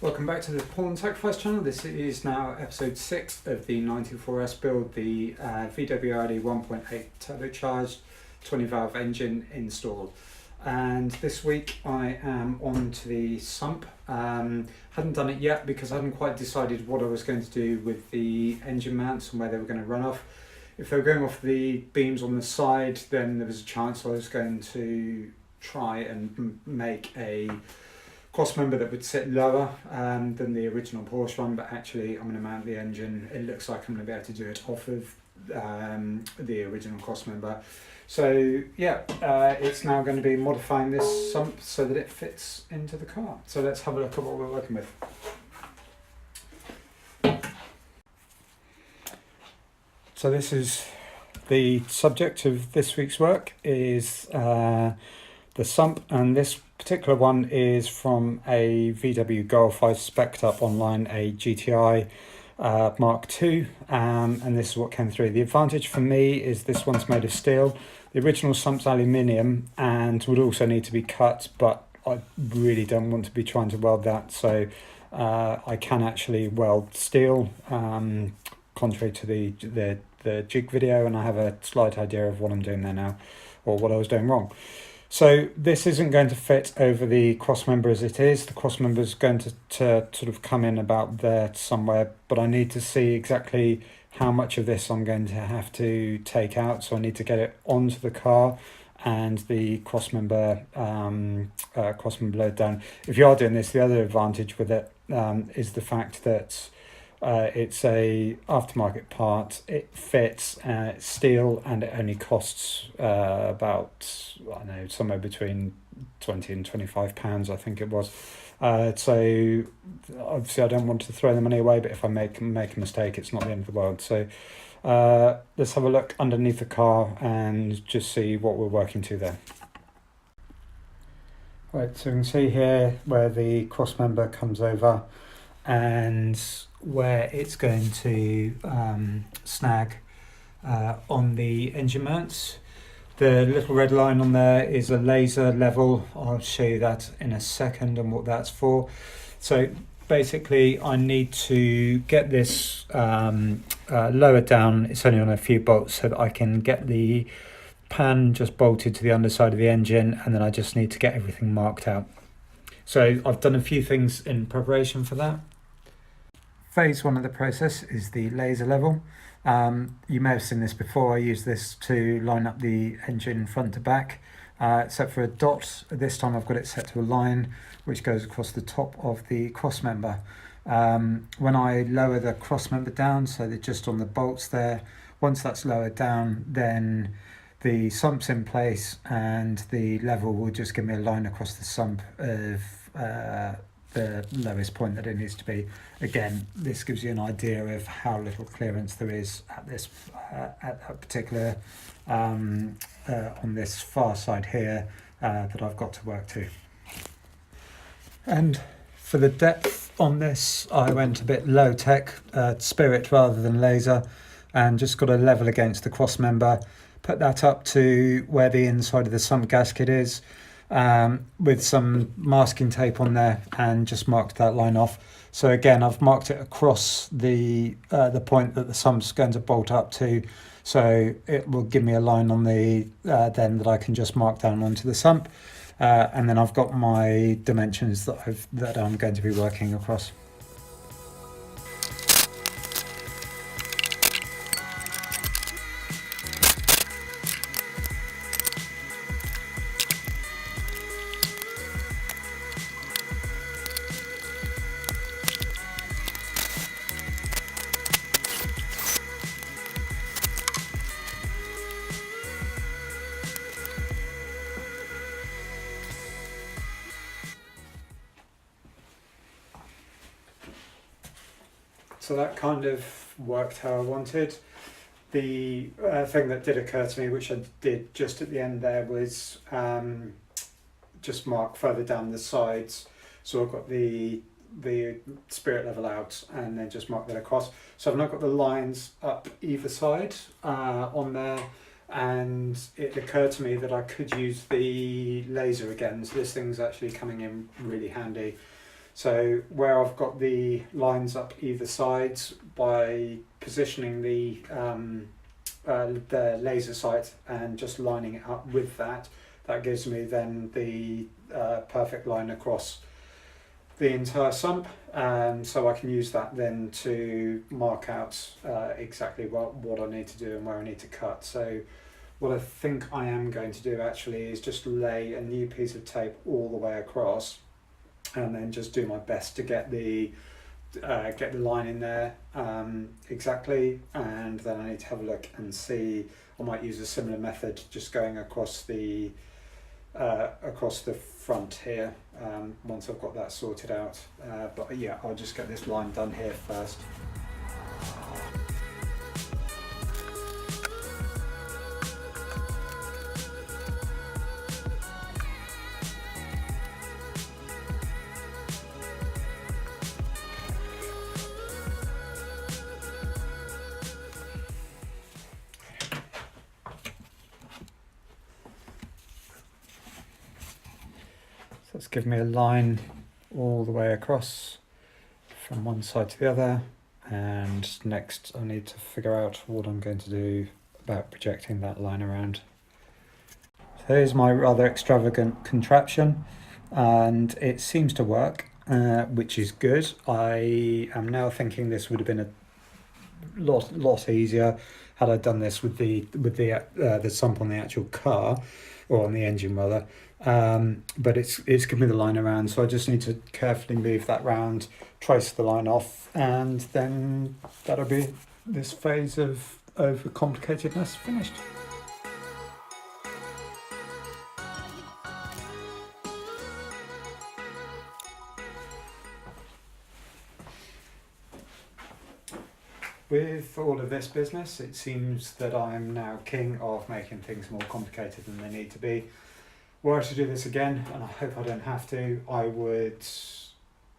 Welcome back to the Pawn Sacrifice channel. This is now episode 6 of the 94S build, the VW Audi 1.8 turbocharged 20 valve engine installed. And this week I am on to the sump. Hadn't done it yet because I hadn't quite decided what I was going to do with the engine mounts and where they were going to run off. If they were going off the beams on the side, then there was a chance I was going to try and make a crossmember that would sit lower than the original Porsche one, but actually I'm going to mount the engine. It looks like I'm going to be able to do it off of the original crossmember. So yeah, it's now going to be modifying this sump so that it fits into the car. So let's have a look at what we're working with. So this is the subject of this week's work, is the sump, and this particular one is from a VW Golf. I spec'd up online a GTI Mark II, and this is what came through. The advantage for me is this one's made of steel. The original sump's aluminium and would also need to be cut, but I really don't want to be trying to weld that, so I can actually weld steel, contrary to the jig video, and I have a slight idea of what I'm doing there now, or what I was doing wrong. So this isn't going to fit over the crossmember as it is. The crossmember is going to sort of come in about there somewhere, but I need to see exactly how much of this I'm going to have to take out. So I need to get it onto the car and the crossmember load down. If you are doing this, the other advantage with it is the fact that it's a aftermarket part. It fits, it's steel, and it only costs about, I don't know, somewhere between £20 and £25, I think it was. So obviously I don't want to throw the money away, but if I make a mistake, it's not the end of the world. So let's have a look underneath the car and just see what we're working to there. Right, so you can see here where the crossmember comes over and where it's going to snag on the engine mounts. The little red line on there is a laser level. I'll show you that in a second and what that's for. So basically I need to get this lowered down. It's only on a few bolts, so that I can get the pan just bolted to the underside of the engine, and then I just need to get everything marked out. So I've done a few things in preparation for that. Phase 1 of the process is the laser level. You may have seen this before. I use this to line up the engine front to back, except for a dot. This time I've got it set to a line which goes across the top of the crossmember. When I lower the crossmember down, so that just on the bolts there, once that's lowered down, then the sump's in place and the level will just give me a line across the sump of the lowest point that it needs to be. Again, this gives you an idea of how little clearance there is at this at a particular on this far side here that I've got to work to. And for the depth on this, I went a bit low tech, spirit rather than laser, and just got a level against the crossmember, put that up to where the inside of the sump gasket is, with some masking tape on there, and just marked that line off. So again, I've marked it across the point that the sump's going to bolt up to, so it will give me a line on the then that I can just mark down onto the sump, and then I've got my dimensions that I'm going to be working across. So that kind of worked how I wanted. The thing that did occur to me, which I did just at the end there, was just mark further down the sides. So I've got the spirit level out and then just mark that across. So I've now got the lines up either side on there, and it occurred to me that I could use the laser again. So this thing's actually coming in really handy. So where I've got the lines up either sides, by positioning the laser sight and just lining it up with that, that gives me then the perfect line across the entire sump, and so I can use that then to mark out exactly what I need to do and where I need to cut. So what I think I am going to do actually is just lay a new piece of tape all the way across, and then just do my best to get the line in there exactly, and then I need to have a look and see. I might use a similar method, just going across the front here once I've got that sorted out. But yeah, I'll just get this line done here first. So it's given me a line all the way across from one side to the other, and next I need to figure out what I'm going to do about projecting that line around. So here's my rather extravagant contraption, and it seems to work, which is good. I am now thinking this would have been a lot easier had I done this with the sump on the actual car, or on the engine rather. But it's given me the line around, so I just need to carefully move that round, trace the line off, and then that'll be this phase of overcomplicatedness finished. With all of this business, it seems that I'm now king of making things more complicated than they need to be. Were I to do this again, and I hope I don't have to, I would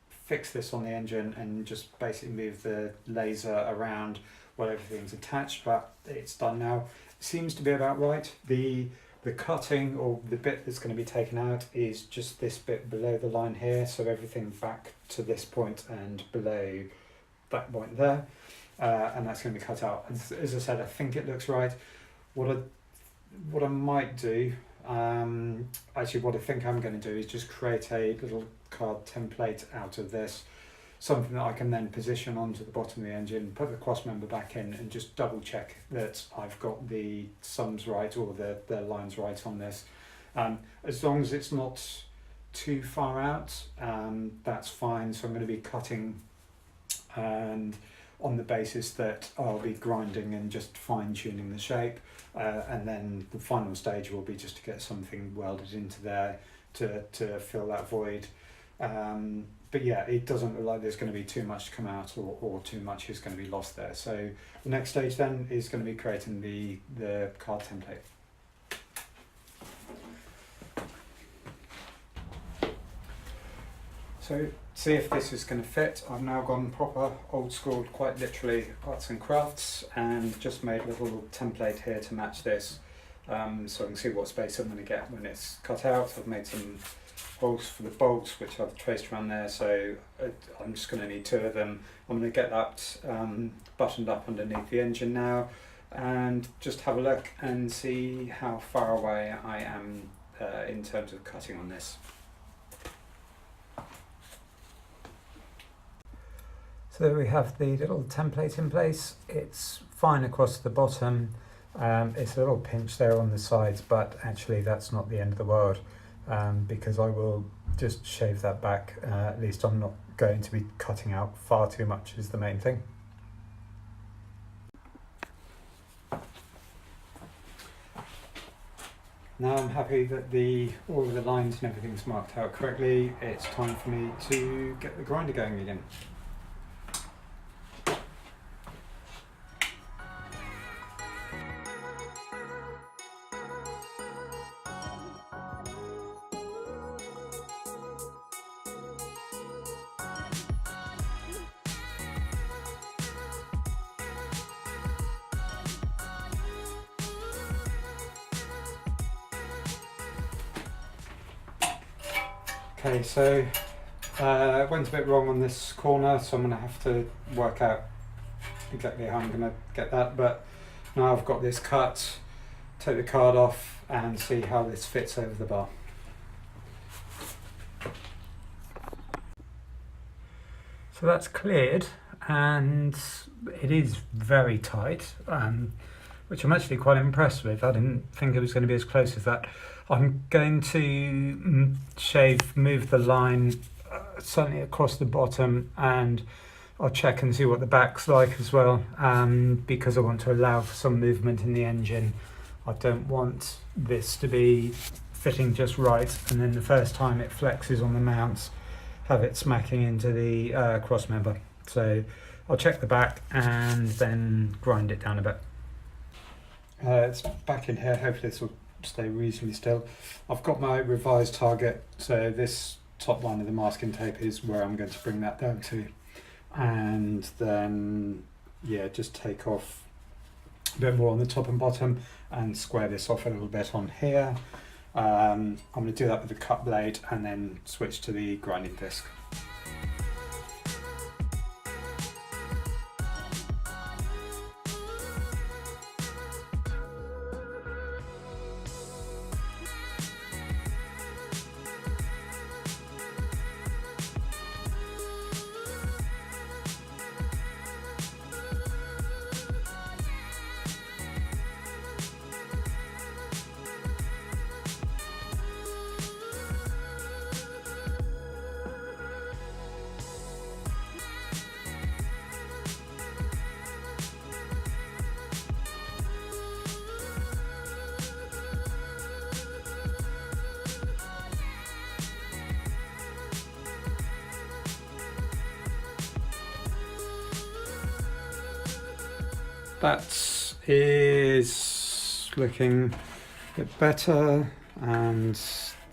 fix this on the engine and just basically move the laser around while everything's attached, but it's done now. It seems to be about right. The cutting, or the bit that's going to be taken out, is just this bit below the line here, so everything back to this point and below that point there. And that's going to be cut out. As I said, I think it looks right. What I might do, actually what I think I'm going to do, is just create a little card template out of this, something that I can then position onto the bottom of the engine, put the crossmember back in, and just double check that I've got the sums right, or the lines right on this. As long as it's not too far out, that's fine. So I'm going to be cutting, and on the basis that I'll be grinding and just fine-tuning the shape, and then the final stage will be just to get something welded into there to fill that void. But yeah, it doesn't look like there's going to be too much to come out, or too much is going to be lost there. So the next stage then is going to be creating the card template. So see if this is going to fit. I've now gone proper old school, quite literally arts and crafts, and just made a little template here to match this, so I can see what space I'm going to get when it's cut out. I've made some holes for the bolts, which I've traced around there, so I'm just going to need 2 of them. I'm going to get that buttoned up underneath the engine now, and just have a look and see how far away I am in terms of cutting on this. So there we have the little template in place. It's fine across the bottom. It's a little pinch there on the sides, but actually that's not the end of the world, because I will just shave that back. At least I'm not going to be cutting out far too much, is the main thing. Now I'm happy that all of the lines and everything's marked out correctly. It's time for me to get the grinder going again. Okay, so Went a bit wrong on this corner, so I'm going to have to work out exactly how I'm going to get that, but now I've got this cut, take the card off and see how this fits over the bar. So that's cleared, and it is very tight, which I'm actually quite impressed with. I didn't think it was going to be as close as that. I'm going to move the line certainly across the bottom, and I'll check and see what the back's like as well, because I want to allow for some movement in the engine. I don't want this to be fitting just right, and then the first time it flexes on the mounts, have it smacking into the cross member. So I'll check the back and then grind it down a bit. It's back in here, hopefully this will stay reasonably still. I've got my revised target, so this top line of the masking tape is where I'm going to bring that down to, and then just take off a bit more on the top and bottom and square this off a little bit on here. I'm going to do that with the cut blade and then switch to the grinding disc. That is looking a bit better, and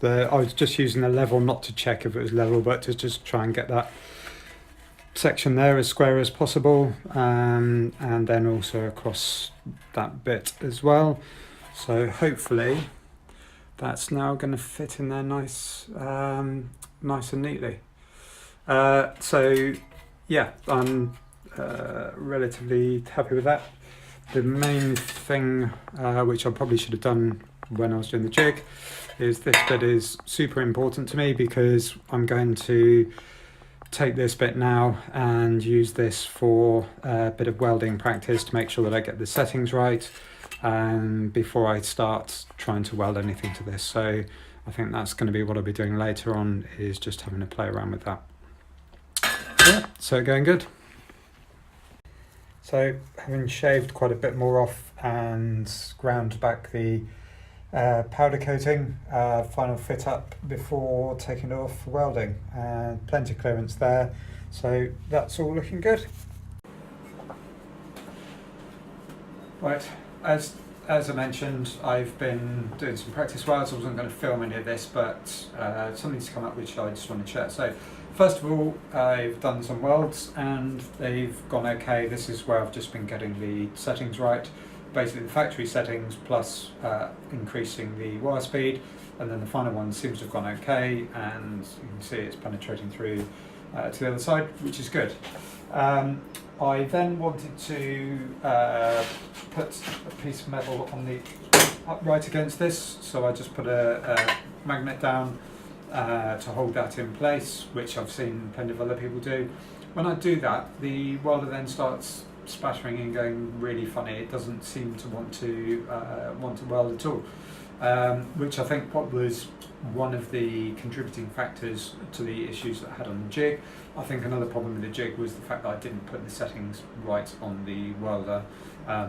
I was just using the level not to check if it was level, but to just try and get that section there as square as possible, and then also across that bit as well. So hopefully that's now going to fit in there nice and neatly. So yeah, I'm relatively happy with that. The main thing, which I probably should have done when I was doing the jig, is this bit is super important to me, because I'm going to take this bit now and use this for a bit of welding practice to make sure that I get the settings right before I start trying to weld anything to this. So I think that's going to be what I'll be doing later on, is just having to play around with that. Yeah, so going good. So having shaved quite a bit more off and ground back the powder coating, final fit up before taking it off for welding, and plenty of clearance there, so that's all looking good. Right, as I mentioned, I've been doing some practice welds. I wasn't going to film any of this, but something's come up which I just want to share. So first of all, I've done some welds and they've gone okay. This is where I've just been getting the settings right. Basically the factory settings plus increasing the wire speed, and then the final one seems to have gone okay, and you can see it's penetrating through to the other side, which is good. I then wanted to put a piece of metal on the upright against this, so I just put a magnet down to hold that in place, which I've seen plenty of other people do. When I do that, the welder then starts spattering and going really funny. It doesn't seem to want to weld at all, which I think what was one of the contributing factors to the issues that I had on the jig. I think another problem with the jig was the fact that I didn't put the settings right on the welder,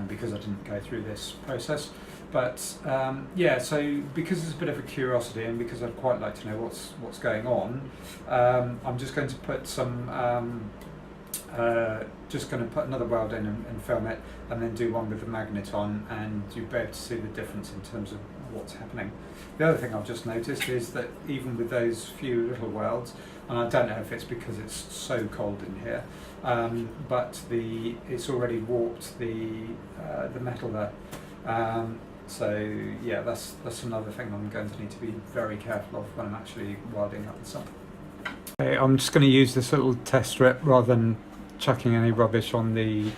because I didn't go through this process. But yeah, so because it's a bit of a curiosity and because I'd quite like to know what's going on, I'm just going to put some just going to put another weld in and film it, and then do one with the magnet on, and you'll be able to see the difference in terms of what's happening. The other thing I've just noticed is that even with those few little welds, and I don't know if it's because it's so cold in here, but it's already warped the metal there. So yeah, that's another thing I'm going to need to be very careful of when I'm actually welding up the sump. Okay, I'm just going to use this little test strip rather than chucking any rubbish on the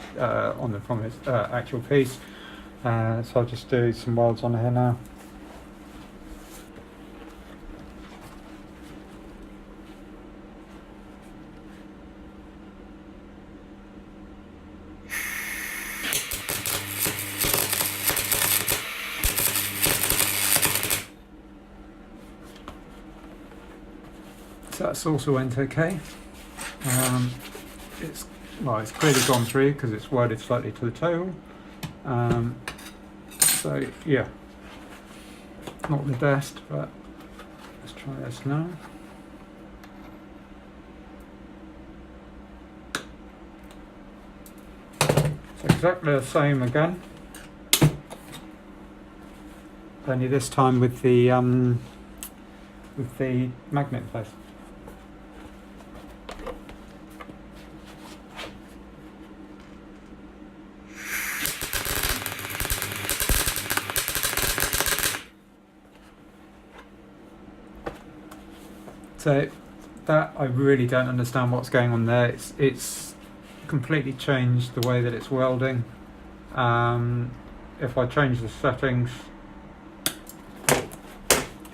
actual piece. So I'll just do some welds on here now. So that's also went okay. It's clearly gone through because it's welded slightly to the toe. So yeah, not the best, but let's try this now. It's exactly the same again, only this time with the magnet in place. So that, I really don't understand what's going on there. It's completely changed the way that it's welding. If I change the settings,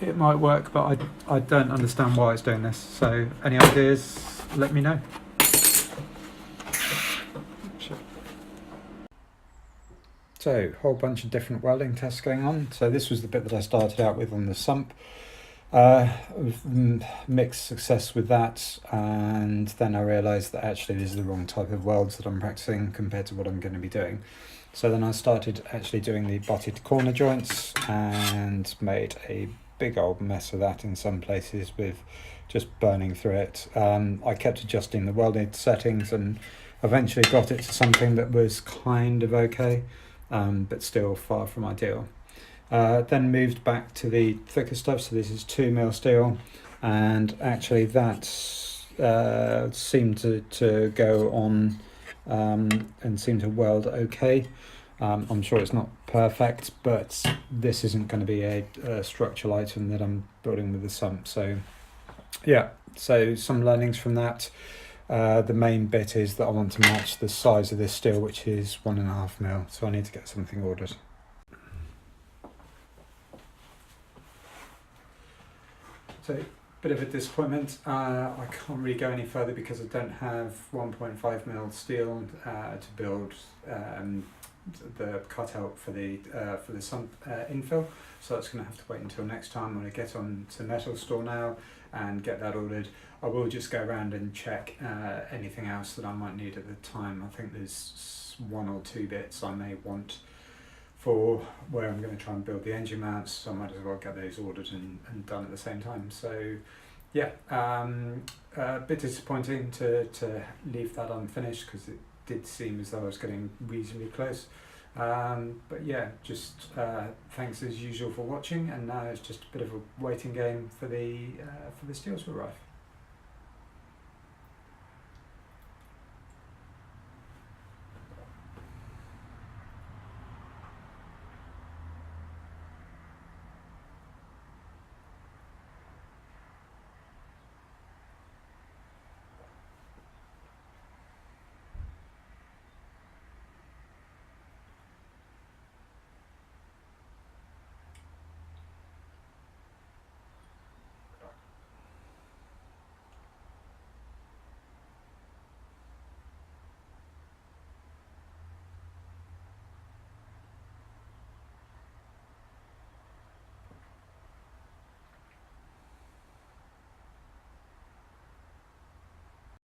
it might work, but I don't understand why it's doing this. So any ideas, let me know. So a whole bunch of different welding tests going on. So this was the bit that I started out with on the sump. Mixed success with that, and then I realised that actually this is the wrong type of welds that I'm practicing compared to what I'm going to be doing. So then I started actually doing the butted corner joints and made a big old mess of that in some places with just burning through it. I kept adjusting the welded settings and eventually got it to something that was kind of okay, but still far from ideal. Then moved back to the thicker stuff, so this is 2mm steel, and actually that seemed to go on and seemed to weld okay. I'm sure it's not perfect, but this isn't going to be a structural item that I'm building with the sump. So yeah, so some learnings from that. The main bit is that I want to match the size of this steel, which is 1.5mm, so I need to get something ordered. So, bit of a disappointment. I can't really go any further because I don't have 1.5mm steel to build the cutout for the sump infill. So that's going to have to wait until next time. I'm going to get on to Metal Store now and get that ordered. I will just go around and check anything else that I might need at the time. I think there's 1 or 2 bits I may want for where I'm going to try and build the engine mounts, so I might as well get those ordered and done at the same time. So yeah, a bit disappointing to leave that unfinished because it did seem as though I was getting reasonably close. But yeah, just thanks as usual for watching, and now it's just a bit of a waiting game for the steels to arrive.